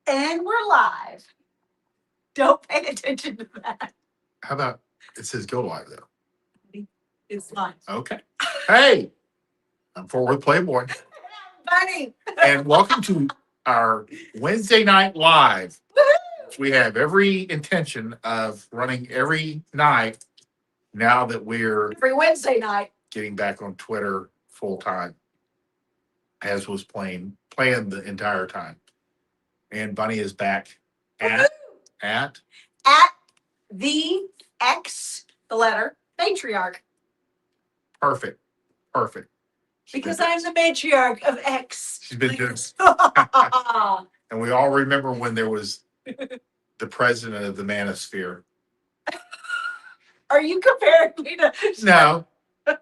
And we're live. Don't pay attention to that. How about it says go live though? It's live. Okay. Hey, I'm Forward Playboy, Funny. and welcome to our Wednesday night live. We have every intention of running every night now that we're Every Wednesday night. getting back on Twitter full time, as was planned the entire time. And Bunny is back at At the X, the letter, matriarch. perfect. Because I'm the matriarch of X. She's been doing, and we all remember when there was the president of the manosphere. Are you comparing me to? No. Now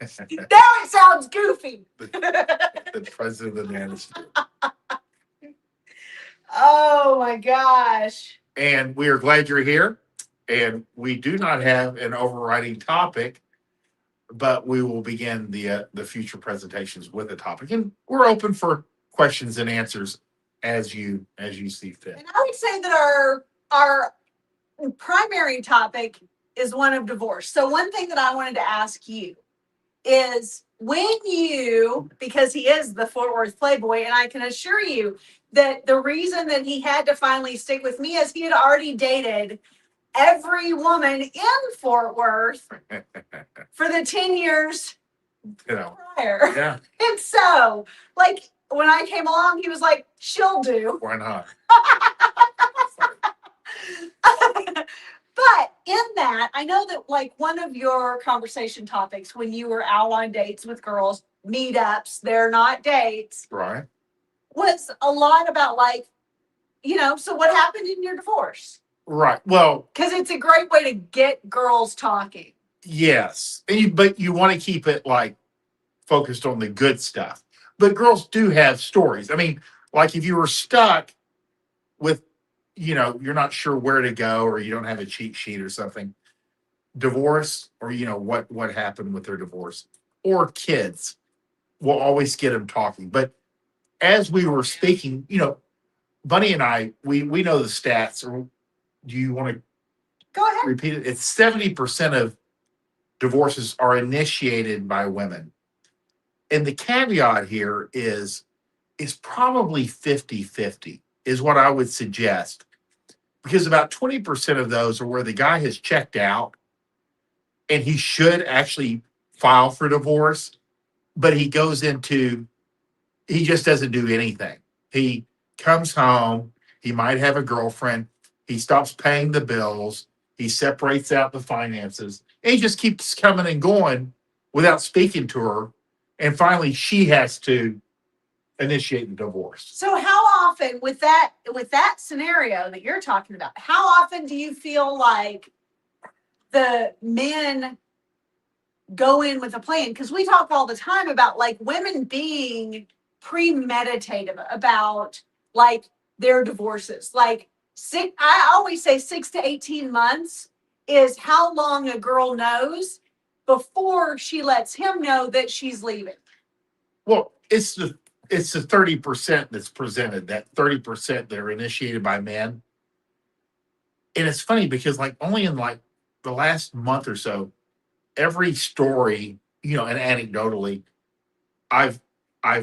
it sounds goofy. The president of the manosphere. Oh my gosh. And we are glad you're here. And we do not have an overriding topic, but we will begin the future presentations with a topic. And we're open for questions and answers as you see fit. And I would say that our primary topic is one of divorce. So one thing that I wanted to ask you is when you, because he is the Fort Worth Playboy, and I can assure you that the reason that he had to finally stick with me is he had already dated every woman in Fort Worth for the 10 years prior. Yeah. And so, like, when I came along, he was like, she'll do. Why not? But in that, I know that like one of your conversation topics when you were out on dates with girls, meetups, they're not dates, Right. was a lot about like, so what happened in your divorce? Right. Well, because it's a great way to get girls talking. Yes. But you want to keep it like focused on the good stuff. But girls do have stories. I mean, like if you were stuck with, you're not sure where to go or you don't have a cheat sheet or something, divorce or, what happened with their divorce or kids will always get them talking. But as we were speaking, Bunny and I, we know the stats. Or do you want to go ahead? Repeat it? It's 70% of divorces are initiated by women. And the caveat here is probably 50-50 is what I would suggest. Because about 20% of those are where the guy has checked out and he should actually file for divorce, but he just doesn't do anything. He comes home, he might have a girlfriend, he stops paying the bills, he separates out the finances, and he just keeps coming and going without speaking to her. And finally, she has to initiate the divorce. So how often with that scenario that you're talking about, how often do you feel like the men go in with a plan? Because we talk all the time about like women being premeditative about like their divorces. Like I always say 6 to 18 months is how long a girl knows before she lets him know that she's leaving. Well, it's the 30% that's presented, that 30% that are initiated by men. And it's funny because like only in like the last month or so, every story, and anecdotally, I've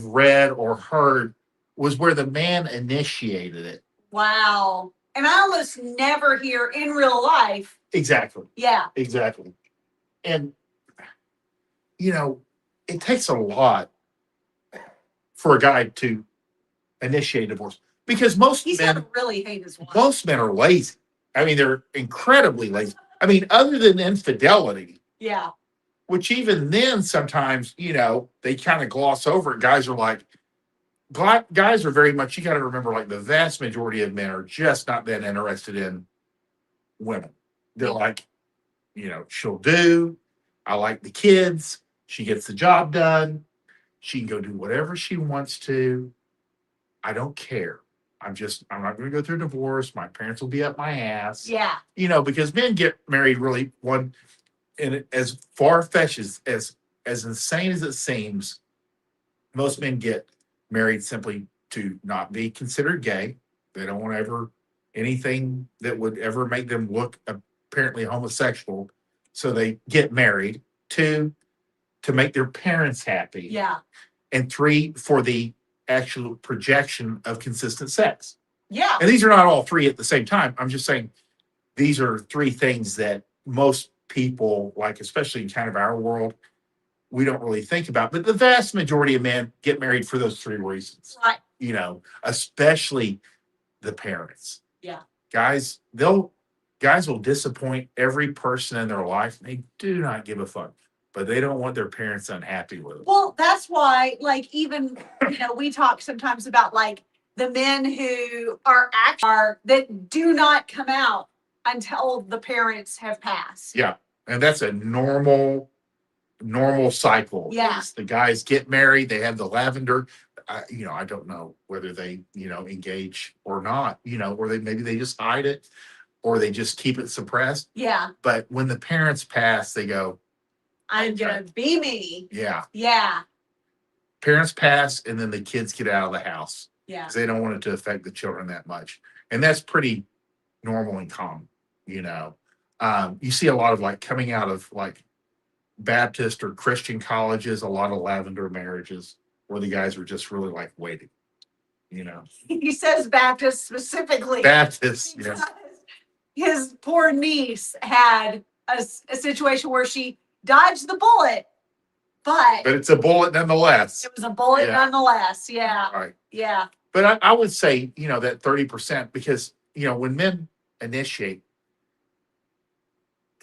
read or heard was where the man initiated it. Wow. And I almost never hear in real life. Exactly. Yeah. Exactly. And, it takes a lot for a guy to initiate divorce because He's men gonna really hate his wife. Most men are lazy. I mean, they're incredibly lazy. I mean, other than infidelity. Yeah. Which even then sometimes, they kind of gloss over it. Guys are very much, you got to remember, like the vast majority of men are just not that interested in women. They're like, she'll do. I like the kids. She gets the job done. She can go do whatever she wants to. I don't care. I'm not going to go through a divorce. My parents will be up my ass. Yeah. Because men get married really and as far-fetched as insane as it seems, most men get married simply to not be considered gay. They don't want ever anything that would ever make them look apparently homosexual. So they get married. 2, to make their parents happy. Yeah. And 3, for the actual projection of consistent sex. Yeah. And these are not all 3 at the same time. I'm just saying these are 3 things that most people, like, especially in kind of our world, we don't really think about. But the vast majority of men get married for those 3 reasons. Right. You know, especially the parents. Yeah. Guys will disappoint every person in their life. They do not give a fuck, but they don't want their parents unhappy with them. Well, that's why, like, even, we talk sometimes about, like, the men who that do not come out until the parents have passed. Yeah. And that's a normal cycle. Yeah. Is the guys get married, they have the lavender. I don't know whether they, engage or not, or maybe they just hide it or they just keep it suppressed. Yeah. But when the parents pass, they go, I'm gonna be me. yeah. Yeah. Parents pass and then the kids get out of the house Yeah. because they don't want it to affect the children that much. And that's pretty normal and common, You see a lot of like coming out of like Baptist or Christian colleges, a lot of lavender marriages where the guys are just really like waiting, He says Baptist specifically. Baptist, yeah. Because his poor niece had a situation where she dodged the bullet, but But it's a bullet nonetheless. it was a bullet Yeah. nonetheless. Yeah. Right. Yeah. But I would say, that 30%, because, when men initiate,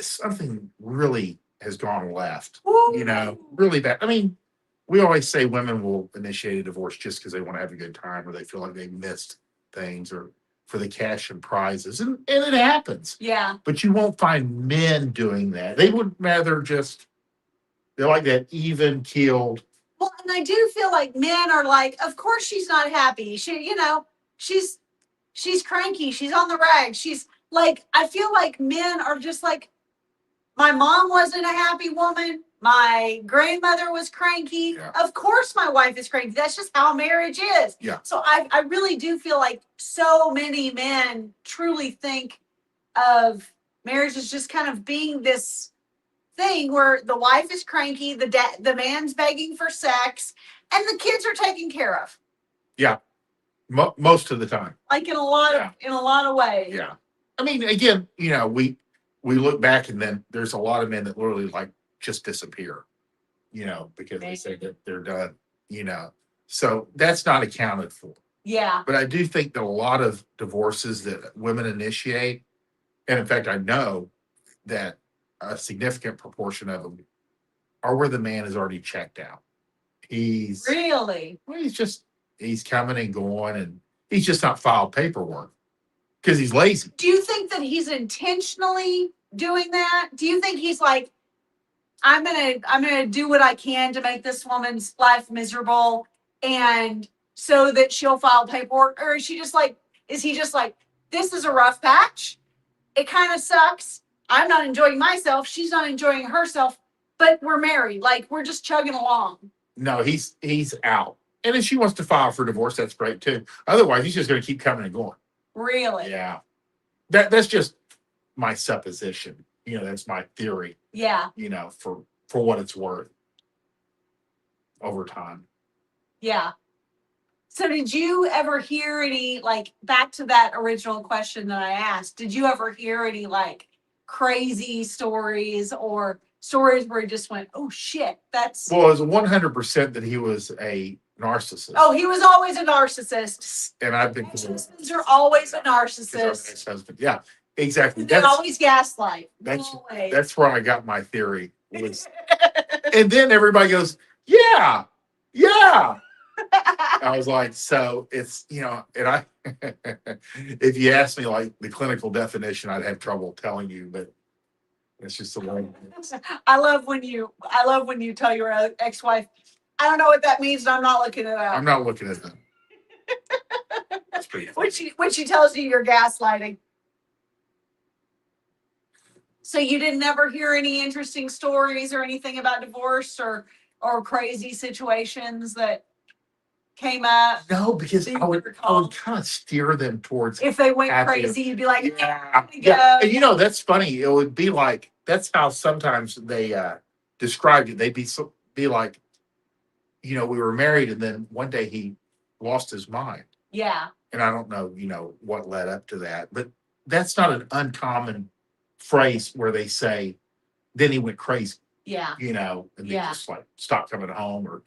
something really has gone left, Woo. really bad. I mean, we always say women will initiate a divorce just because they want to have a good time or they feel like they missed things or for the cash and prizes. And it happens. Yeah. But you won't find men doing that. They would rather they're like that even keeled. Well, and I do feel like men are like, of course she's not happy. She's cranky. She's on the rag. She's like, I feel like men are just like, my mom wasn't a happy woman. My grandmother was cranky. Yeah. Of course my wife is cranky. That's just how marriage is. Yeah. So I really do feel like so many men truly think of marriage as just kind of being this thing where the wife is cranky, the man's begging for sex, and the kids are taken care of. Yeah. Most of the time. Like in a lot of ways. Yeah. I mean, again, we look back and then there's a lot of men that literally like just disappear, because they say that they're done, so that's not accounted for. Yeah. But I do think that a lot of divorces that women initiate, and in fact, I know that a significant proportion of them are where the man is already checked out. He's Really? Well, he's coming and going and he's just not filed paperwork because he's lazy. Do you think that he's intentionally doing that? Do you think he's like, I'm gonna do what I can to make this woman's life miserable and so that she'll file paperwork? Or is he just like, this is a rough patch? It kind of sucks. I'm not enjoying myself. She's not enjoying herself, but we're married. Like, we're just chugging along. No, he's out. And if she wants to file for divorce, that's great too. Otherwise, he's just going to keep coming and going. Really? Yeah. That's just my supposition. That's my theory, Yeah. for what it's worth over time. Yeah. So did you ever hear any, like, back to that original question that I asked, did you ever hear any, like, crazy stories or stories where you just went, oh shit, that's... Well, it was 100% that he was a narcissist. Oh, he was always a narcissist. And I've been... Husbands are always a narcissist. Ex-husband. Yeah, exactly. They're always gaslight. That's Always. where I got my theory. And then everybody goes, yeah. I was like, so it's, and I, if you ask me like the clinical definition, I'd have trouble telling you, but it's just the way. I love when you tell your ex-wife, I don't know what that means and I'm not looking it up. I'm not looking at them. That's pretty funny. When she tells you you're gaslighting. So you didn't ever hear any interesting stories or anything about divorce or crazy situations that came up, No, because Do you I would recall? kind of steer them towards. if they went Happy. crazy, you'd be like, Yeah, "There we yeah. go." And that's funny. It would be like that's how sometimes they described it. They'd be like, we were married, and then one day he lost his mind, Yeah, and I don't know, what led up to that, but that's not an uncommon phrase where they say, "Then he went crazy," yeah, and they Yeah. just like stopped coming home, or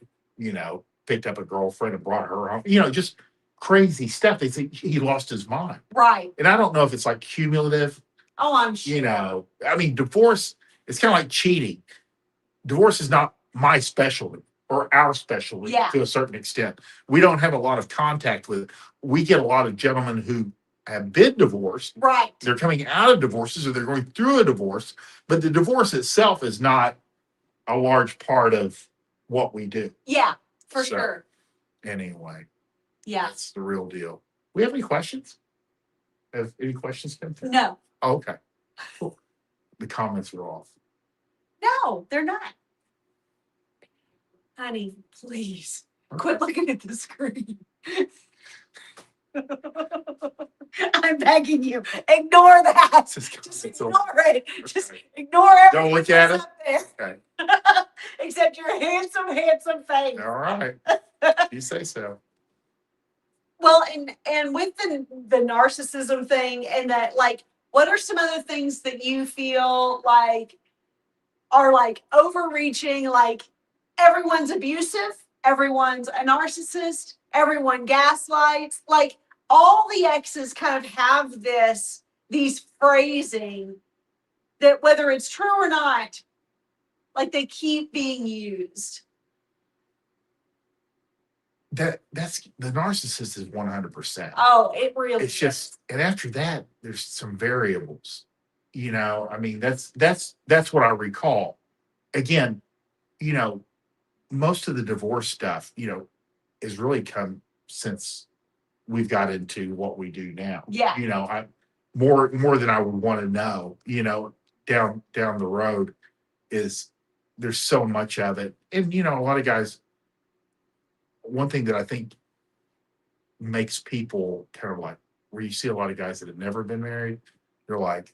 picked up a girlfriend and brought her home, just crazy stuff. They think he lost his mind. right. And I don't know if it's like cumulative, Oh, I'm sure. I mean, divorce, it's kind of like cheating. Divorce is not my specialty or our specialty Yeah. to a certain extent. We don't have a lot of contact with it. We get a lot of gentlemen who have been divorced. Right. They're coming out of divorces or they're going through a divorce, but the divorce itself is not a large part of what we do. Yeah, for So- sure. Anyway, Yeah. that's the real deal. We have any questions? Have any questions come through? No, Oh, okay. Cool. The comments are off. no, they're not. Honey, please quit looking at the screen. I'm begging you, ignore that. Just ignore it. Just ignore everything. Don't look at that's it? up there. Okay. Except your handsome face. All right. You say so. Well, and with the narcissism thing and that, like, what are some other things that you feel like are like overreaching? Like, everyone's abusive, everyone's a narcissist, everyone gaslights. Like, all the exes kind of have these phrasing that, whether it's true or not, like, they keep being used. That's the narcissist is 100%. Oh, it really It's is. just, and after that, there's some variables. I mean, that's what I recall. Again, most of the divorce stuff, has really come since we've got into what we do now. Yeah. I more than I would want to know, down the road is there's so much of it. And a lot of guys, one thing that I think makes people kind of like where you see a lot of guys that have never been married, they're like,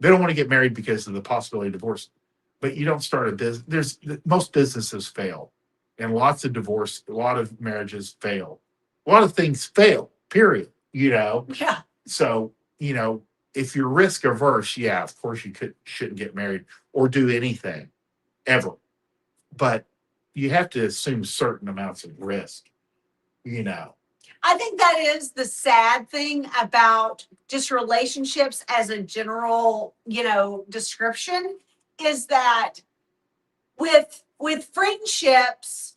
they don't want to get married because of the possibility of divorce. But you don't start a business. Most businesses fail, and lots of divorce, a lot of marriages fail. A lot of things fail, period. Yeah. So, if you're risk averse, yeah, of course you shouldn't get married or do anything ever. But you have to assume certain amounts of risk, I think that is the sad thing about just relationships as a general, description, is that with friendships,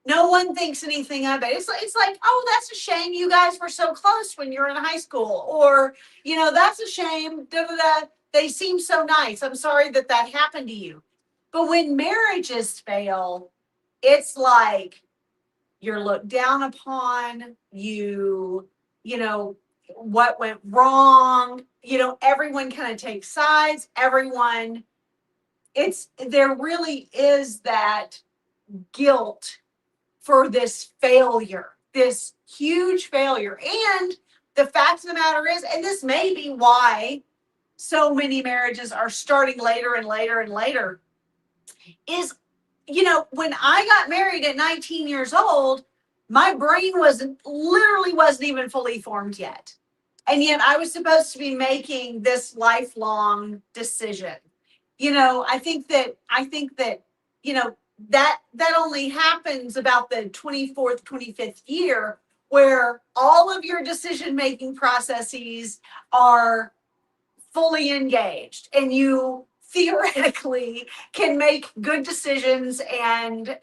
no one thinks anything of it. It's like, oh, that's a shame you guys were so close when you were in high school, or that's a shame. Da, da, da. They seem so nice. I'm sorry that happened to you. But when marriages fail, it's like you're looked down upon. What went wrong. Everyone kind of takes sides. There really is that guilt for this failure, this huge failure. And the fact of the matter is, and this may be why so many marriages are starting later and later and later, is, when I got married at 19 years old, my brain literally wasn't even fully formed yet. And yet I was supposed to be making this lifelong decision. I think that, that only happens about the 24th, 25th year, where all of your decision-making processes are fully engaged and you theoretically can make good decisions and,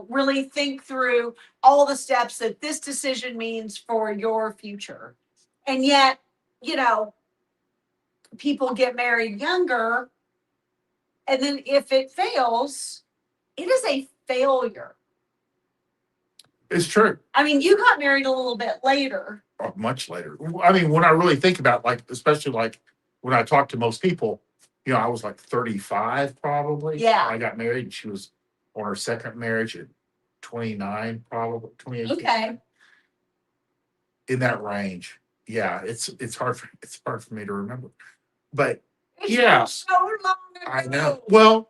really think through all the steps that this decision means for your future. And yet, people get married younger, and then if it fails, it is a failure. It's true. I mean, you got married a little bit later. Much later. I mean, when I really think about, like, especially like when I talk to most people, I was like 35 probably. Yeah. I got married and she was on her second marriage at 29, probably 28. Okay. in that range. Yeah, it's hard for me to remember. But It's yeah, been so long I ago. know. Well,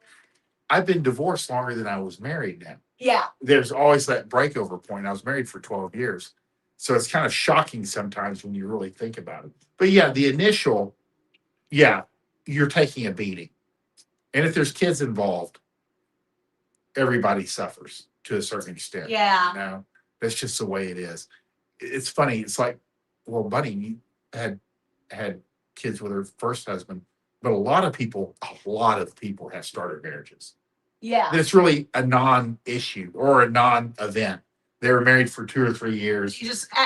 I've been divorced longer than I was married now. Yeah. There's always that breakover point. I was married for 12 years. So it's kind of shocking sometimes when you really think about it. But yeah, the initial, yeah, you're taking a beating. And if there's kids involved, everybody suffers to a certain extent. Yeah. You know, that's just the way it is. It's funny. It's like, well, buddy, you had kids with her first husband, but a lot of people have started marriages. Yeah. It's really a non-issue or a non-event. They were married for 2 or 3 years.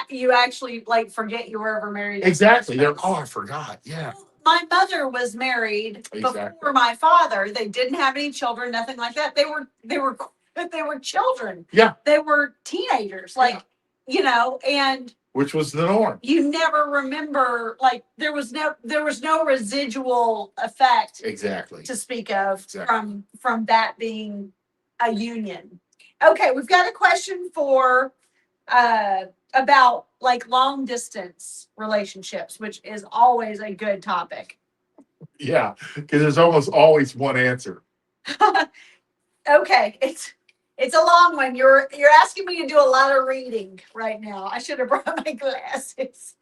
You actually like forget you were ever married. Exactly. I forgot. Yeah. My mother was married Exactly. before my father. They didn't have any children, nothing like that. They were children. Yeah. They were teenagers, like, and Which was the norm. you never remember, like, there was no residual effect Exactly. to speak of Exactly. from that being a union. Okay, we've got a question for about like long distance relationships, which is always a good topic. Yeah, because there's almost always one answer. Okay, it's a long one. You're asking me to do a lot of reading right now. I should have brought my glasses.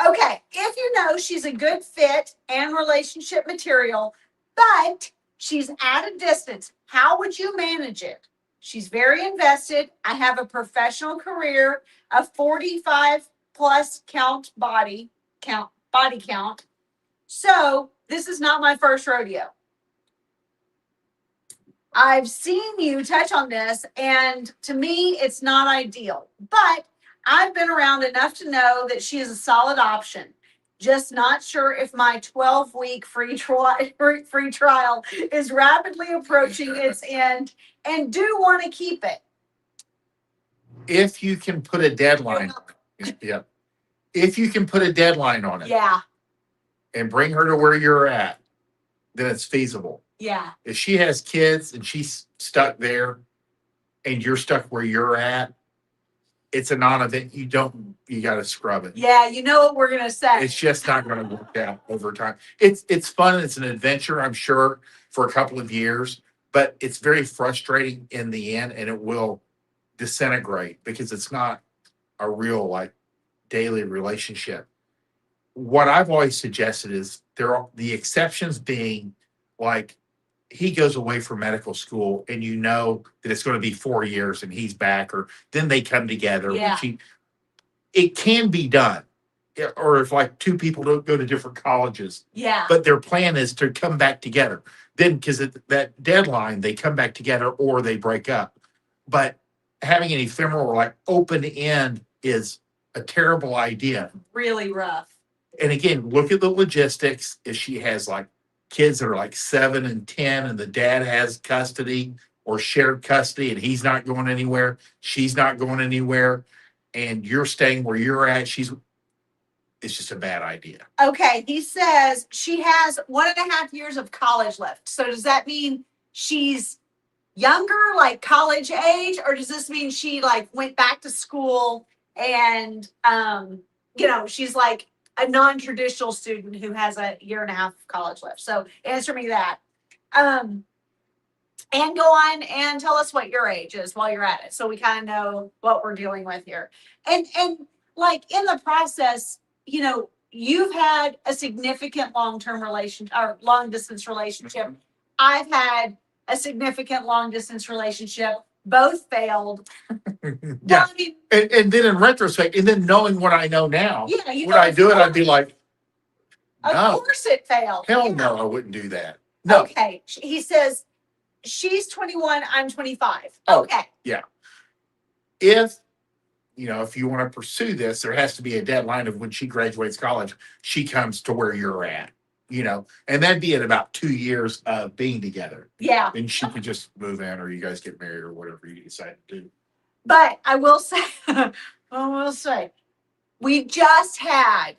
Okay, if you know she's a good fit and relationship material, but she's at a distance, how would you manage it? She's very invested. I have a professional career, a 45 plus body count. So this is not my first rodeo. I've seen you touch on this, and to me, it's not ideal. But I've been around enough to know that she is a solid option. Just not sure if my 12-week free trial is rapidly approaching its end, and do want to keep it. If you can put a deadline, yeah. If you can put a deadline on it, Yeah, and bring her to where you're at, then it's feasible. yeah, If she has kids and she's stuck there, and you're stuck where you're at, it's a non-event. You got to scrub it. yeah. You know what we're gonna say. It's just not going to work out over time. It's fun. It's an adventure, I'm sure, for a couple of years, but it's very frustrating in the end, and it will disintegrate because it's not a real like daily relationship. What I've always suggested is the exceptions being like he goes away for medical school and you know that it's going to be 4 years and he's back, or then they come together. Yeah. It can be done. Or if like two people don't go to different colleges, Yeah, but their plan is to come back together. Then because that deadline, they come back together or they break up. But having an ephemeral or like open end is a terrible idea. really rough. And again, look at the logistics. If she has like kids that are like 7 and 10 and the dad has custody or shared custody and he's not going anywhere, she's not going anywhere, and you're staying where you're at, it's just a bad idea. Okay, he says she has 1.5 years of college left. So does that mean she's younger, like college age, or does this mean she like went back to school and she's like a non-traditional student who has a 1.5 years of college left? So answer me that. And go on and tell us what your age is while you're at it, so we kind of know what we're dealing with here. And like in the process, you've had a significant long-term relationship or long-distance relationship. I've had a significant long-distance relationship. Both failed. Yeah. Well, I mean, And then in retrospect, and then knowing what I know now, yeah, would I do it? I'd be like, of no, course it failed. hell Yeah. no, I wouldn't do that. No. Okay. He says she's 21, I'm 25. Oh. Okay. If you want to pursue this, there has to be a deadline of when she graduates college, she comes to where you're at, and that'd be at about 2 years of being together. Yeah. Then she could just move in or you guys get married or whatever you decide to do. But I will say, we just had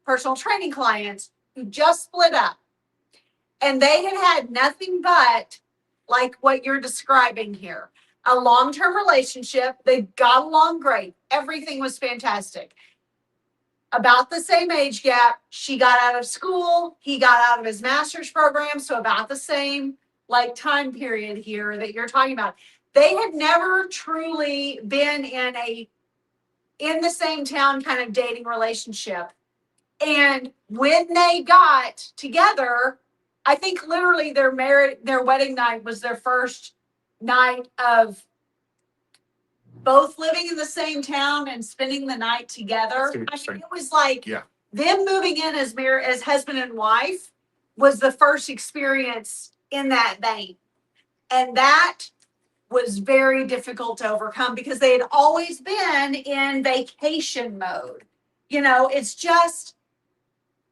personal training clients who just split up, and they had nothing but like what you're describing here. A long-term relationship. They got along great. Everything was fantastic. about the same age gap. She got out of school, he got out of his master's program, so about the same like time period here that you're talking about. They had never truly been in the same town kind of dating relationship. And when they got together, I think literally their wedding night was their first night of both living in the same town and spending the night together. See what I you're mean, saying. it was like Yeah. them moving in as husband and wife was the first experience in that vein. And that was very difficult to overcome because they had always been in vacation mode. You know, it's just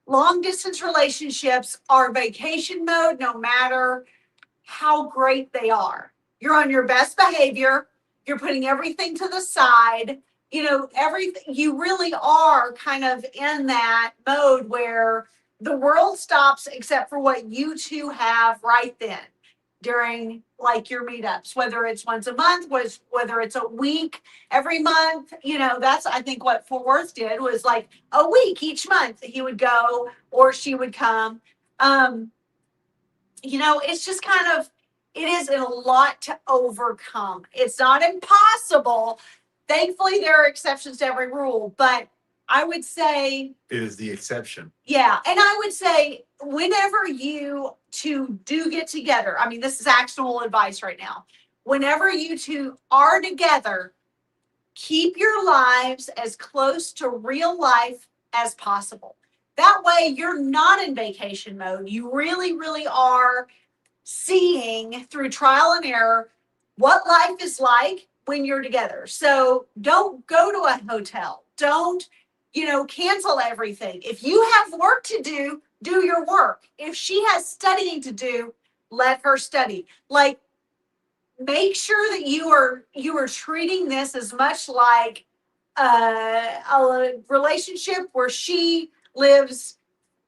long distance relationships are vacation mode no matter how great they are. You're on your best behavior, you're putting everything to the side, you know, everything. You really are kind of in that mode where the world stops except for what you two have right then during like your meetups, whether it's once a month, whether it's a week every month. You know, that's I think what Fort Worth did was like a week each month he would go or she would come. You know, it's just kind of, it is a lot to overcome. It's not impossible. Thankfully, there are exceptions to every rule, but I would say, It is the exception. yeah. And I would say, whenever you two do get together, I mean, this is actionable advice right now. Whenever you two are together, keep your lives as close to real life as possible. That way, you're not in vacation mode. You really, really are seeing through trial and error what life is like when you're together. So don't go to a hotel. Don't, you know, cancel everything. If you have work to do your work. If she has studying to do, let her study. Like, make sure that you are treating this as much like a relationship where she lives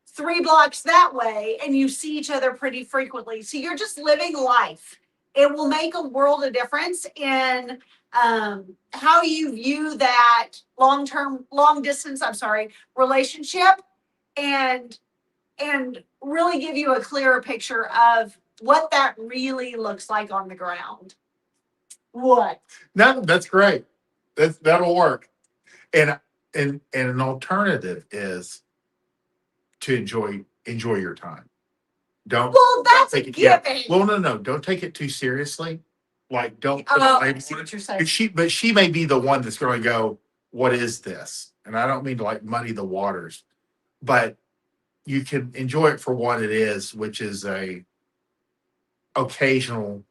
3 blocks that way and you see each other pretty frequently. So you're just living life. It will make a world of difference in how you view that long distance, relationship, and really give you a clearer picture of what that really looks like on the ground. What? No, that's great. That'll work. And an alternative is to enjoy your time. Don't Well, that's a take it. Yeah. given. Well, no. Don't take it too seriously. Like, don't put a Oh, I label see on what it. you're saying. But she may be the one that's going to go, "What is this?" And I don't mean to like muddy the waters, but you can enjoy it for what it is, which is a occasional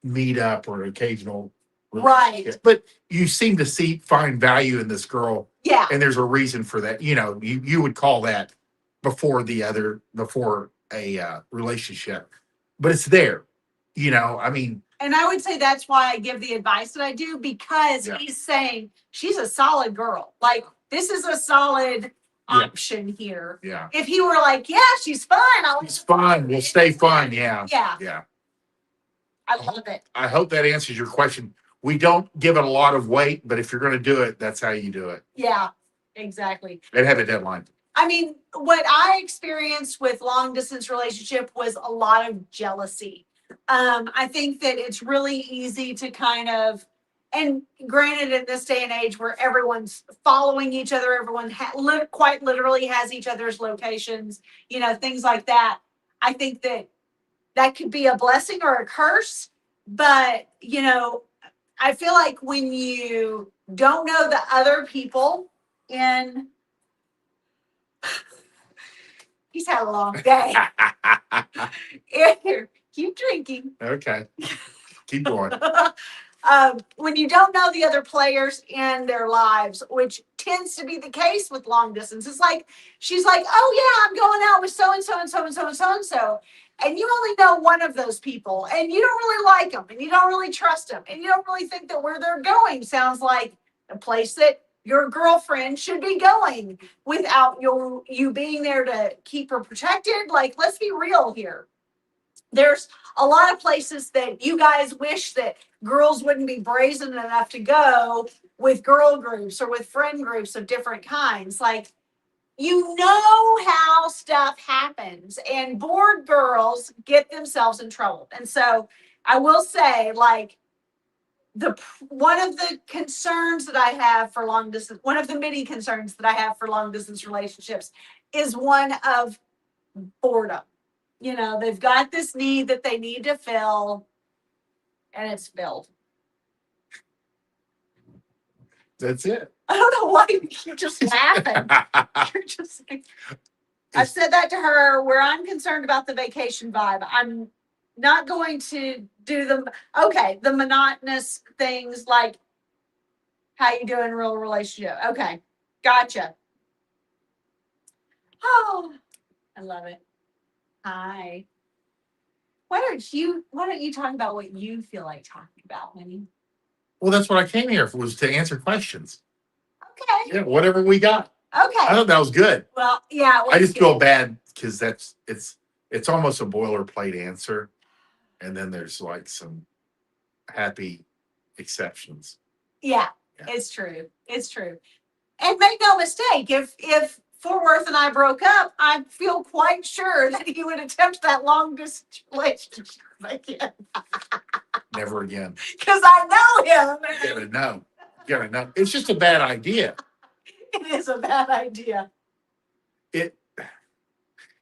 meetup or occasional Right. relationship. But you seem to find value in this girl, Yeah. and there's a reason for that. You know, you would call that before a relationship, but it's there. You know, I mean, And I would say that's why I give the advice that I do, because Yeah. he's saying she's a solid girl. Like, this is a solid Yeah. option here. yeah, If he were like, yeah, she's fun. it's fun. We'll stay fun. Yeah, Yeah, yeah. I love it. I hope that answers your question. We don't give it a lot of weight, but if you're going to do it, that's how you do it. Yeah, exactly. And have a deadline. I mean, what I experienced with long distance relationship was a lot of jealousy. I think that it's really easy to kind of, and granted, in this day and age where everyone's following each other, everyone quite literally has each other's locations, you know, things like that. I think that that could be a blessing or a curse. But, you know, I feel like when you don't know the other people in, he's had a long day. Here, keep drinking. Okay. Keep going. When you don't know the other players in their lives, which tends to be the case with long distance, it's like she's like, "Oh yeah, I'm going out with so and so and so and so and so and so," and you only know one of those people, and you don't really like them, and you don't really trust them, and you don't really think that where they're going sounds like a place that your girlfriend should be going without you being there to keep her protected. Like, let's be real here. There's a lot of places that you guys wish that girls wouldn't be brazen enough to go with girl groups or with friend groups of different kinds. Like, you know how stuff happens, and bored girls get themselves in trouble. And so I will say, like, one of the concerns that I have for long distance, one of the many concerns that I have for long distance relationships is one of boredom. You know, they've got this need that they need to fill, and it's filled. That's it. I don't know why you're just laughing. You're just like, I've said that to her where I'm concerned about the vacation vibe. I'm not going to do the monotonous things like how you do in a real relationship. Okay, gotcha. Oh, I love it. Hi. Why don't you talk about what you feel like talking about, Winnie? Well, that's what I came here for, was to answer questions. Okay. Yeah, whatever we got. I Okay. thought that was good. Well, yeah. I just feel bad because it's almost a boilerplate answer, and then there's like some happy exceptions. Yeah, Yeah. it's true. It's true. And make no mistake, if Fort Worth and I broke up, I feel quite sure that he would attempt that long distance relationship again. Never again. Because I know him. You gotta know. You gotta know. It's just a bad idea. It is a bad idea. It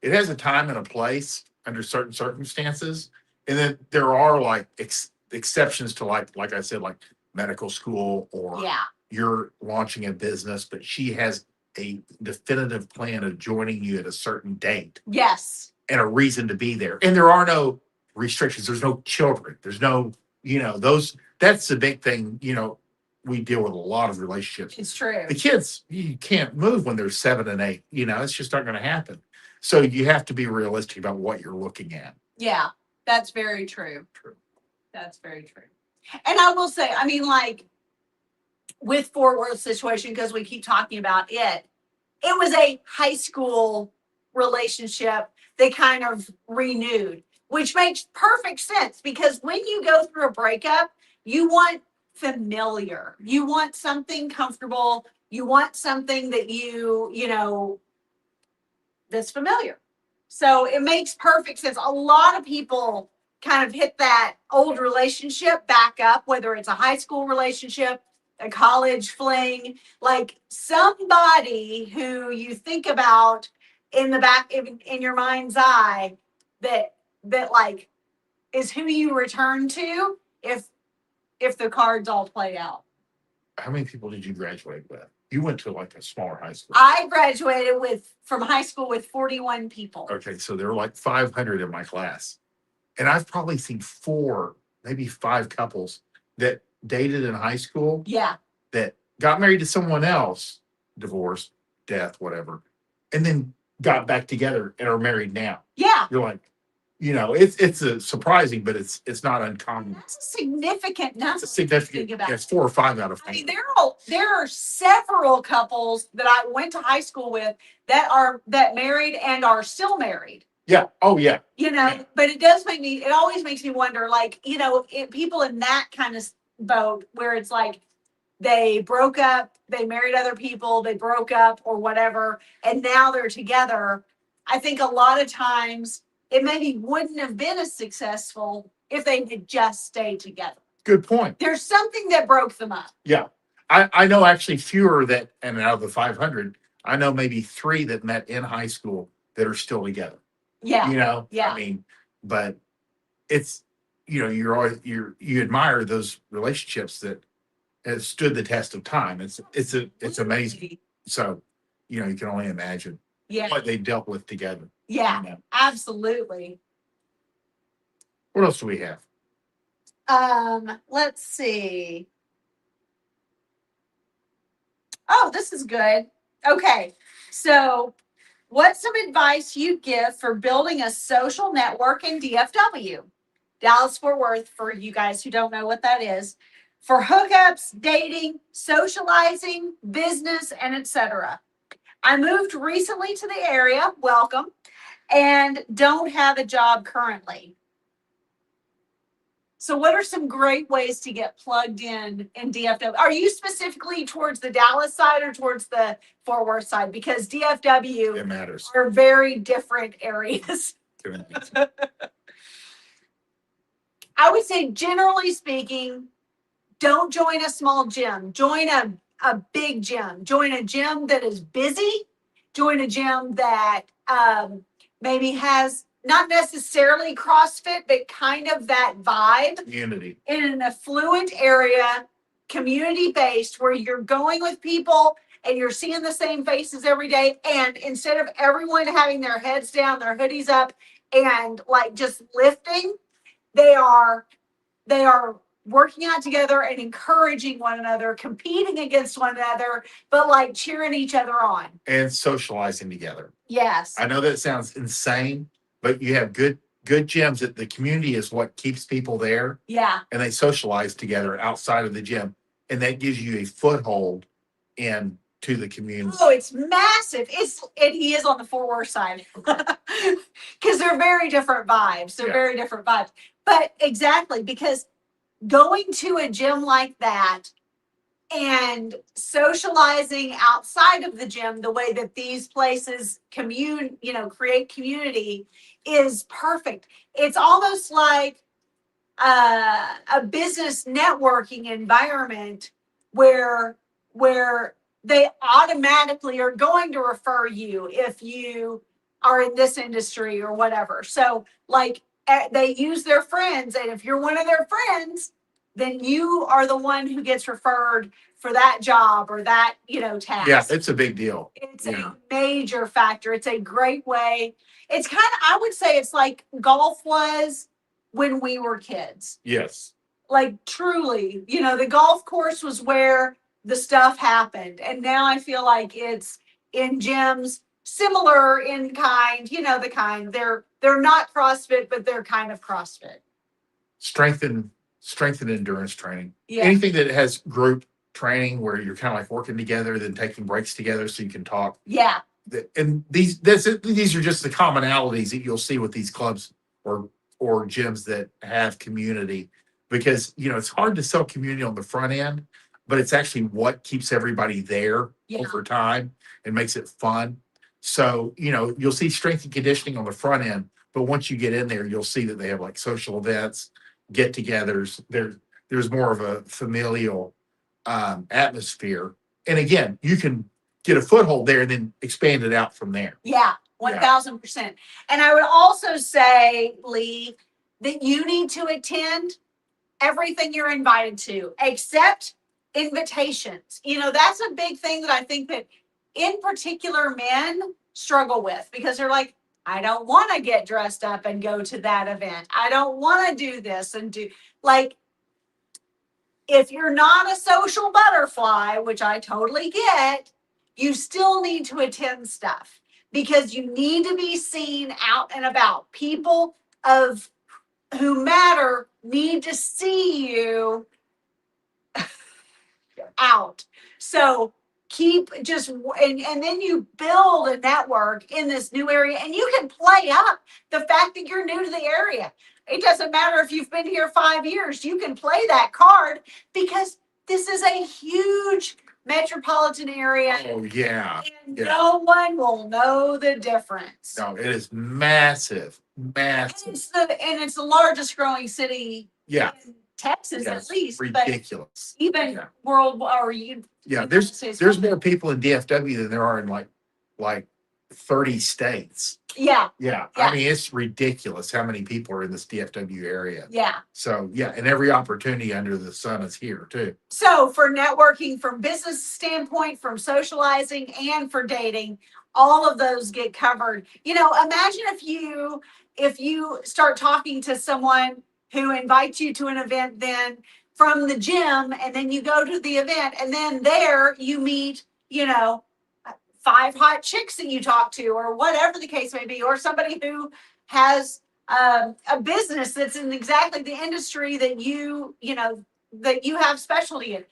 has a time and a place under certain circumstances, and then there are like exceptions to like I said, like medical school, or Yeah. you're launching a business, but she has a definitive plan of joining you at a certain date Yes. and a reason to be there. And there are no restrictions. There's no children. There's no, that's the big thing. We deal with a lot of relationships. It's true. The kids, you can't move when they're 7 and 8. It's just not going to happen. So you have to be realistic about what you're looking at. Yeah, that's very true. True. That's very true. And I will say, I mean, like, with Fort Worth situation, because we keep talking about it was a high school relationship they kind of renewed, which makes perfect sense because when you go through a breakup, you want familiar, you want something comfortable, you want something that that's familiar. So it makes perfect sense. A lot of people kind of hit that old relationship back up, whether it's a high school relationship, a college fling, like somebody who you think about in the back in your mind's eye that like is who you return to if the cards all play out. How many people did you graduate with? You went to like a smaller high school. I graduated from high school with 41 people. Okay, so there were like 500 in my class. And I've probably seen 4, maybe 5 couples that dated in high school. Yeah. That got married to someone else, divorced, death, whatever, and then got back together and are married now. Yeah. You're like, it's a surprising, but it's not uncommon. That's a significant number. It's a significant. It's 4 or 5 out of 5. I mean, there are several couples that I went to high school with that married and are still married. Yeah. Oh, yeah. But it always makes me wonder, like, people in that kind of boat where it's like they broke up, they married other people, they broke up or whatever, and now they're together. I think a lot of times it maybe wouldn't have been as successful if they had just stayed together. Good point. There's something that broke them up. Yeah. I know actually fewer and out of the 500, I know maybe 3 that met in high school that are still together. Yeah. Yeah. I mean, but it's, you admire those relationships that have stood the test of time. It's amazing. So, you can only imagine what they dealt with together. Yeah, absolutely. What else do we have? Let's see. Oh, this is good. Okay. So, what's some advice you give for building a social network in DFW? Dallas Fort Worth, for you guys who don't know what that is, for hookups, dating, socializing, business, and etc. I moved recently to the area, welcome, and don't have a job currently. So what are some great ways to get plugged in DFW? Are you specifically towards the Dallas side or towards the Fort Worth side? Because DFW It matters. are very different areas. I would say, generally speaking, don't join a small gym. Join a big gym. Join a gym that is busy. Join a gym that maybe has not necessarily CrossFit, but kind of that vibe Community. in an affluent area, community based, where you're going with people and you're seeing the same faces every day. And instead of everyone having their heads down, their hoodies up, and like just lifting, they are working out together and encouraging one another, competing against one another, but like cheering each other on. And socializing together. Yes. I know that sounds insane, but you have good gyms that the community is what keeps people there, Yeah. and they socialize together outside of the gym, and that gives you a foothold in to the community. Oh, it's massive. And he is on the Fort Worth side because they're very different vibes. They're Yeah. very different vibes. But exactly, because going to a gym like that and socializing outside of the gym, the way that these places create community, is perfect. It's almost like a business networking environment where they automatically are going to refer you if you are in this industry or whatever. So like they use their friends, and if you're one of their friends, then you are the one who gets referred for that job or that, task. Yeah, it's a big deal. It's Yeah. a major factor. It's a great way. It's kind of, I would say it's like golf was when we were kids. Yes. Like truly, the golf course was where the stuff happened. And now I feel like it's in gyms, similar in kind, the kind. They're not CrossFit, but they're kind of CrossFit. Strength and endurance training. Yeah. Anything that has group training where you're kind of like working together, then taking breaks together so you can talk. Yeah. And these are just the commonalities that you'll see with these clubs or gyms that have community, because it's hard to sell community on the front end, but it's actually what keeps everybody there over time and makes it fun. So you'll see strength and conditioning on the front end, but once you get in there, you'll see that they have like social events, get-togethers. There's more of a familial atmosphere, and again, you can get a foothold there and then expand it out from there. Yeah, 1000%. And I would also say, Lee, that you need to attend everything you're invited to, except invitations. That's a big thing that I think that in particular men struggle with, because they're like, I don't want to get dressed up and go to that event. I don't want to do this and do like, if you're not a social butterfly, which I totally get, you still need to attend stuff because you need to be seen out and about. People who matter need to see you out. So and then you build a network in this new area, and you can play up the fact that you're new to the area. It doesn't matter if you've been here 5 years, you can play that card because this is a huge metropolitan area. Oh yeah. And no one will know the difference. No, it is massive. It's the largest growing city in Texas, at least. Ridiculous. But even world or there's more people in DFW than there are in like 30 states. Yeah. I mean, it's ridiculous how many people are in this DFW area. Yeah. So and every opportunity under the sun is here too. So for networking, from business standpoint, from socializing, and for dating, all of those get covered. Imagine if you start talking to someone who invites you to an event then from the gym, and then you go to the event, and then there you meet, 5 hot chicks that you talk to, or whatever the case may be, or somebody who has a business that's in exactly the industry that that you have specialty in.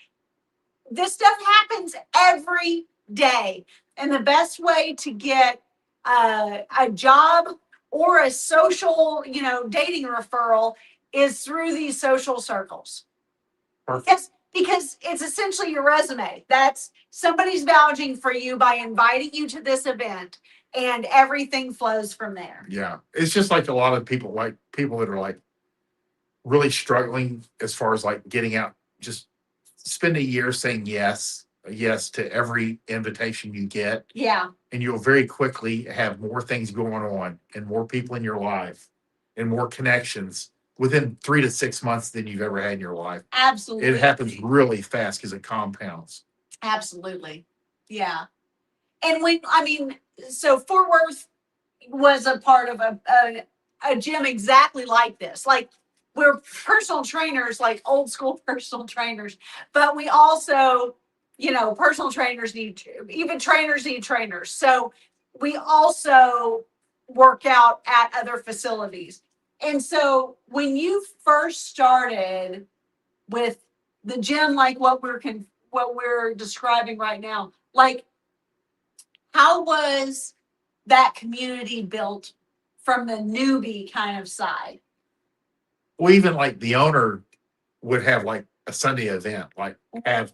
This stuff happens every day. And the best way to get a job or a social, dating referral is through these social circles. Perfect. Yes, because it's essentially your resume. That's somebody's vouching for you by inviting you to this event, and everything flows from there. Yeah. It's just like a lot of people, like people that are like really struggling as far as like getting out, just spend a year saying yes to every invitation you get, Yeah, and you'll very quickly have more things going on and more people in your life and more connections within 3 to 6 months than you've ever had in your life. absolutely. It happens really fast because it compounds. Absolutely. Yeah. And so Fort Worth was a part of a gym exactly like this. Like, we're personal trainers, like old school personal trainers, but we also, personal trainers even trainers need trainers. So we also work out at other facilities. And so when you first started with the gym, like what we're describing right now, like, how was that community built from the newbie kind of side? Well, even like the owner would have like a Sunday event, like have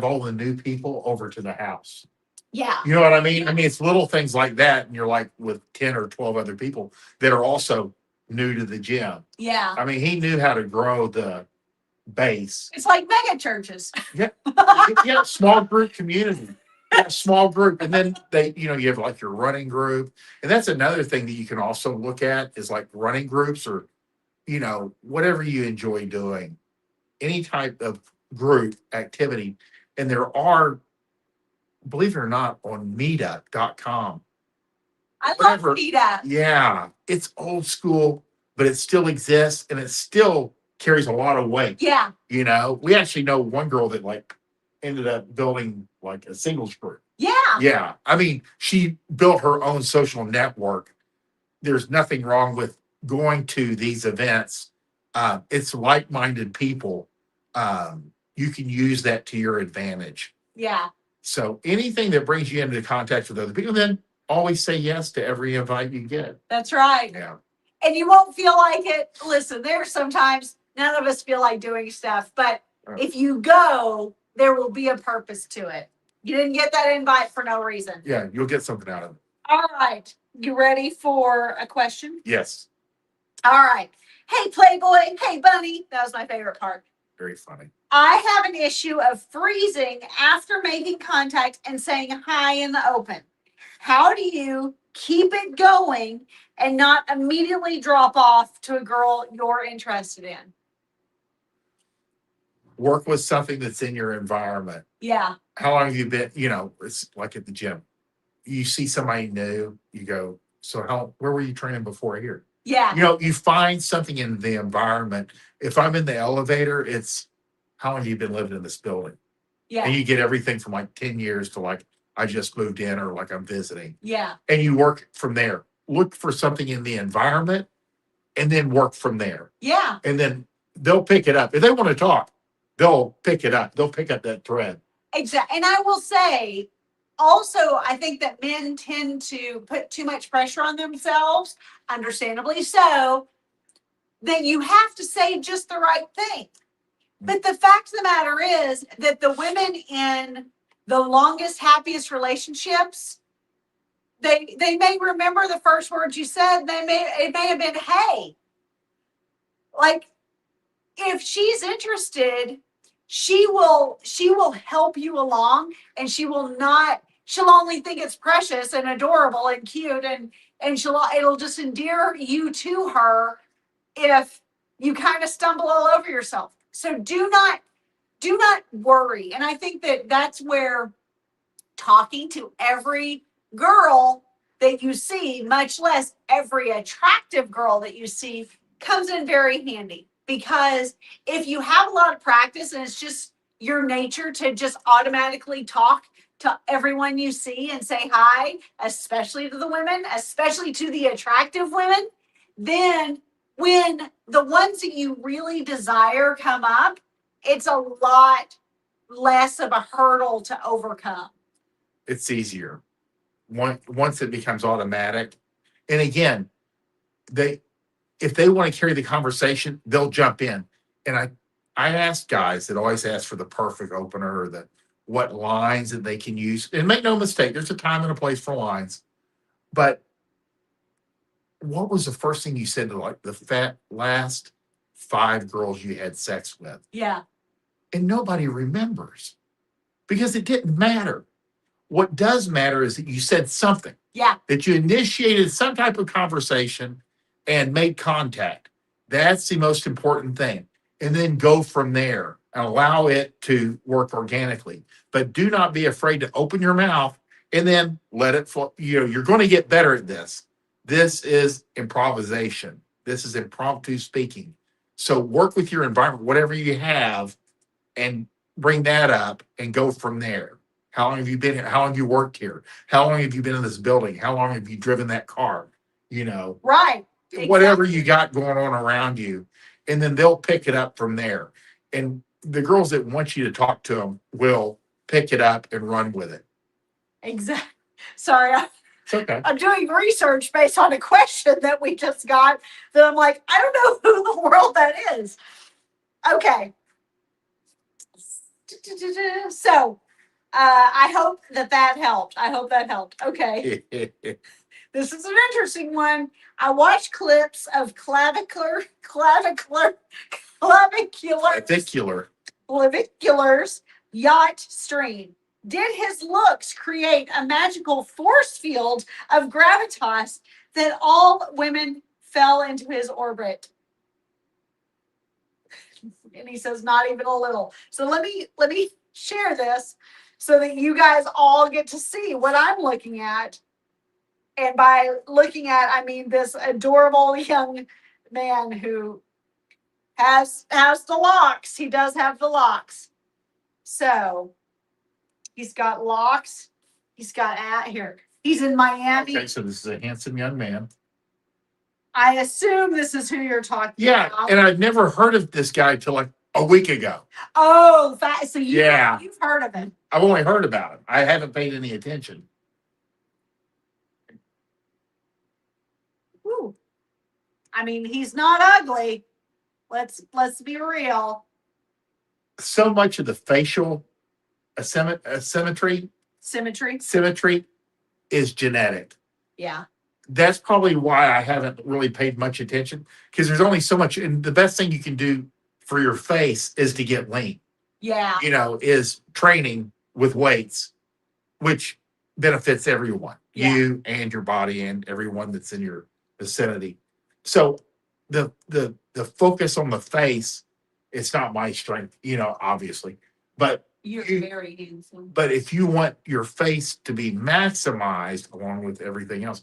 all the new people over to the house. Yeah, You know what I mean? I mean, it's little things like that, and you're like with 10 or 12 other people that are also new to the gym. yeah. I mean, he knew how to grow the base. It's like mega churches. Yeah. Yeah, small group community. Yeah, small group. And then you have like your running group. And that's another thing that you can also look at is like running groups or, whatever you enjoy doing, any type of group activity. And there are, believe it or not, on meetup.com. I love Whatever. PETA. Yeah, it's old school, but it still exists and it still carries a lot of weight. Yeah, We actually know one girl that like ended up building like a singles group. yeah, Yeah. I mean, she built her own social network. There's nothing wrong with going to these events. It's like-minded people. You can use that to your advantage. yeah. So anything that brings you into contact with other people, then always say yes to every invite you get. That's right. Yeah. And you won't feel like it. Listen, there's sometimes none of us feel like doing stuff, but if you go, there will be a purpose to it. You didn't get that invite for no reason. Yeah, you'll get something out of it. All right. You ready for a question? Yes. All right. Hey, Playboy. Hey, Bunny. That was my favorite part. Very funny. I have an issue of freezing after making contact and saying hi in the open. How do you keep it going and not immediately drop off to a girl you're interested in? Work with something that's in your environment. Yeah. How long have you been, it's like at the gym. You see somebody new, you go, so where were you training before here? Yeah. You find something in the environment. If I'm in the elevator, it's how long have you been living in this building? Yeah. And you get everything from like 10 years to like, I just moved in or like I'm visiting. Yeah. And you work from there. Look for something in the environment and then work from there. Yeah. And then they'll pick it up. If they want to talk, they'll pick it up. They'll pick up that thread. Exactly. And I will say, also, I think that men tend to put too much pressure on themselves, understandably so, that you have to say just the right thing. But the fact of the matter is that the women in the longest, happiest relationships, they may remember the first words you said. It may have been, hey. Like, if she's interested, she will help you along, and she'll only think it's precious and adorable and cute, and it'll just endear you to her if you kind of stumble all over yourself. So do not worry. And I think that that's where talking to every girl that you see, much less every attractive girl that you see, comes in very handy. Because if you have a lot of practice and it's just your nature to just automatically talk to everyone you see and say hi, especially to the women, especially to the attractive women, then when the ones that you really desire come up, it's a lot less of a hurdle to overcome. It's easier once it becomes automatic. And again, if they want to carry the conversation, they'll jump in. And I ask guys that always ask for the perfect opener or what lines that they can use. And make no mistake, there's a time and a place for lines. But what was the first thing you said to like the last 5 girls you had sex with? Yeah. And nobody remembers because it didn't matter. What does matter is that you said something. Yeah. That you initiated some type of conversation and made contact. That's the most important thing. And then go from there and allow it to work organically. But do not be afraid to open your mouth and then let it flow. You're going to get better at this. This is improvisation. This is impromptu speaking. So work with your environment, whatever you have, and bring that up and go from there. How long have you been here? How long have you worked here? How long have you been in this building? How long have you driven that car? Right. Whatever you got going on around you. And then they'll pick it up from there. And the girls that want you to talk to them will pick it up and run with it. Exactly. Sorry, It's okay. I'm doing research based on a question that we just got that I'm like, I don't know who in the world that is. Okay. So, I hope that helped. I hope that helped. Okay. This is an interesting one. I watched clips of claviculars yacht stream. Did his looks create a magical force field of gravitas that all women fell into his orbit? And he says, not even a little. So let me share this so that you guys all get to see what I'm looking at. And by looking at, I mean this adorable young man who has the locks. He does have the locks. So he's got locks. He's got here. He's in Miami. Okay, so this is a handsome young man. I assume this is who you're talking about. And I've never heard of this guy till like a week ago. Oh, so you've heard of him. I've only heard about him. I haven't paid any attention. Ooh. I mean, he's not ugly. Let's be real. So much of the facial symmetry is genetic. Yeah. That's probably why I haven't really paid much attention because there's only so much. And the best thing you can do for your face is to get lean. Yeah. Is training with weights, which benefits everyone, you and your body and everyone that's in your vicinity. So the focus on the face, it's not my strength, obviously, but you're very handsome. But if you want your face to be maximized along with everything else,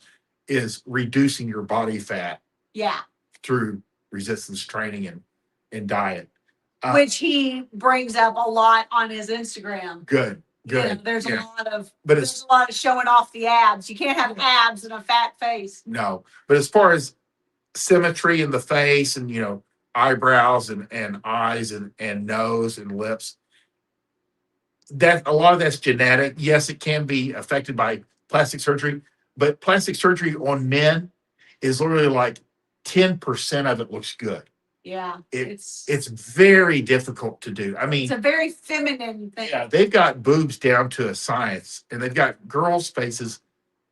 is reducing your body fat. Yeah. Through resistance training and diet. Which he brings up a lot on his Instagram. Good. There's a lot of showing off the abs. You can't have abs and a fat face. No. But as far as symmetry in the face and eyebrows and eyes and nose and lips, that a lot of that's genetic. Yes, it can be affected by plastic surgery, but plastic surgery on men is literally like 10% of it looks good. Yeah. It's very difficult to do. I mean, it's a very feminine thing. Yeah, they've got boobs down to a science, and they've got girls' faces